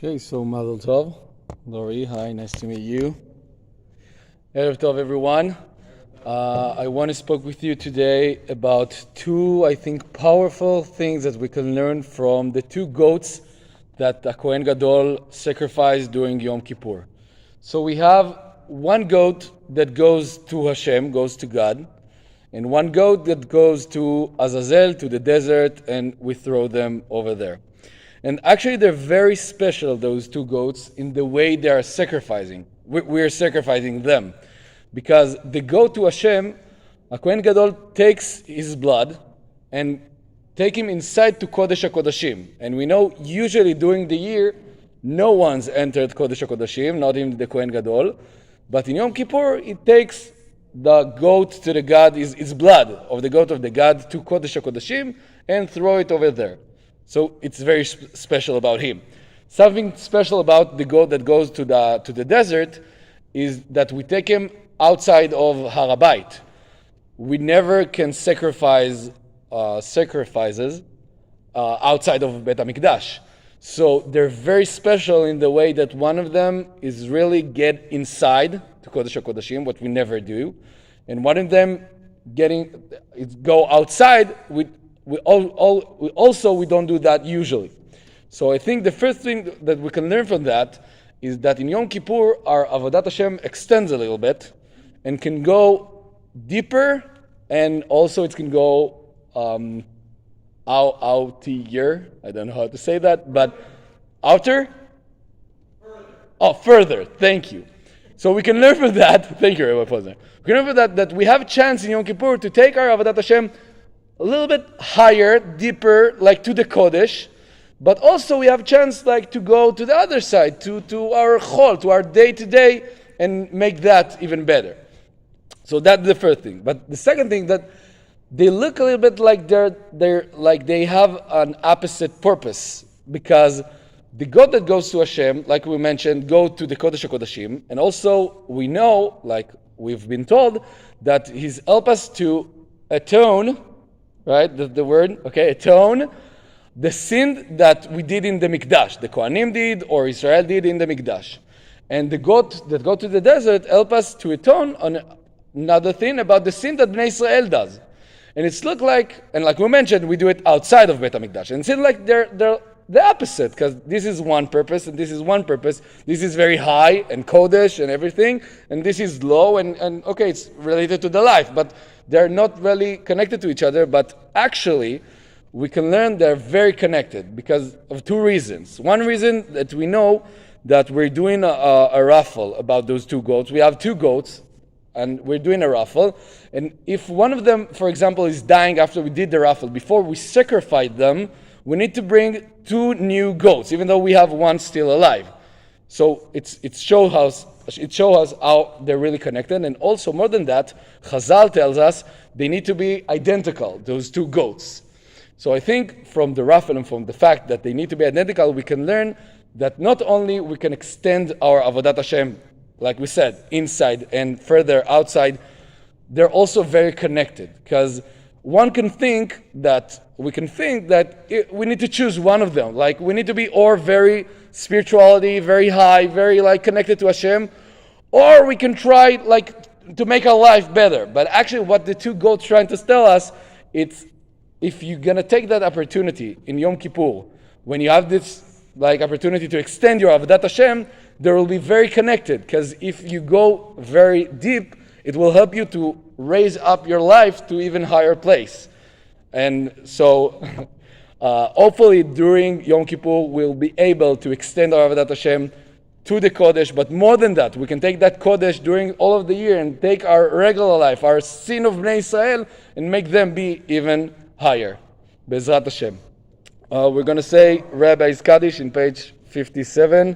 Okay, so Mazel Tov. Lori, hi, nice to meet you. Erev Tov, everyone. I want to speak with you today about two, I think, powerful things that we can learn from the two goats that the Kohen Gadol sacrificed during Yom-Kippur. So we have one goat that goes to Hashem, goes to God, and one goat that goes to Azazel, to the desert, and we throw them over there. And actually, they're very special, those two goats, in the way they are sacrificing. We're sacrificing them. Because the goat to Hashem, a Kohen Gadol takes his blood and take him inside to Kodesh HaKodashim. And we know, usually during the year, no one's entered Kodesh HaKodashim, not even the Kohen Gadol. But in Yom Kippur, it takes the goat to the God, his blood of the goat of the God to Kodesh HaKodashim and throw it over there. So it's very special about him. Something special about the goat that goes to the desert is that we take him outside of Har HaBayit. We never can sacrifices outside of Bet HaMikdash. So they're very special in the way that one of them is really get inside to Kodesh HaKodashim, what we never do, and one of them go outside with. We don't do that usually. So I think the first thing that we can learn from that is that in Yom Kippur, our Avodat Hashem extends a little bit and can go deeper, and also it can go outier. I don't know how to say that, but outer? Further. Thank you. So we can learn from that. Thank you, Rabbi Posner. We can learn from that we have a chance in Yom Kippur to take our Avodat Hashem a little bit higher, deeper, like to the Kodesh, but also we have a chance like to go to the other side, to our chol, to our day-to-day, and make that even better. So that's the first thing. But the second thing, that they look a little bit like they're like they have an opposite purpose, because the goat that goes to Hashem, like we mentioned, go to the Kodesh HaKodashim, and also we know, like we've been told, that He's helped us to atone. Right, the word, okay, atone the sin that we did in the Mikdash, the Kohanim did or Israel did in the Mikdash. And the goat that go to the desert help us to atone on another thing about the sin that Bnei Israel does. And it's look like, and like we mentioned, we do it outside of Bet HaMikdash. And it seems like they're the opposite, because this is one purpose and this is one purpose. This is very high and Kodesh and everything, and this is low and okay, it's related to the life, but they're not really connected to each other. But actually, we can learn they're very connected because of two reasons. One reason that we know that we're doing a raffle about those two goats. We have two goats, and we're doing a raffle. And if one of them, for example, is dying after we did the raffle, before we sacrifice them, we need to bring two new goats, even though we have one still alive. So it shows us how they're really connected. And also, more than that, Chazal tells us they need to be identical, those two goats. So I think from the raffle and from the fact that they need to be identical, we can learn that not only we can extend our Avodat Hashem, like we said, inside and further outside, they're also very connected. Because we can think that we need to choose one of them. Like we need to be or very spirituality, very high, very like connected to Hashem, or we can try like to make our life better. But actually what the two goats trying to tell us, it's if you're gonna take that opportunity in Yom Kippur, when you have this like opportunity to extend your Avodat Hashem, they will be very connected. Because if you go very deep, it will help you to raise up your life to even higher place. And so, hopefully during Yom Kippur, we'll be able to extend our Avodat Hashem to the Kodesh. But more than that, we can take that Kodesh during all of the year and take our regular life, our sin of Bnei Israel, and make them be even higher. Bezrat Hashem. We're going to say Rabbi's Kaddish in page 57.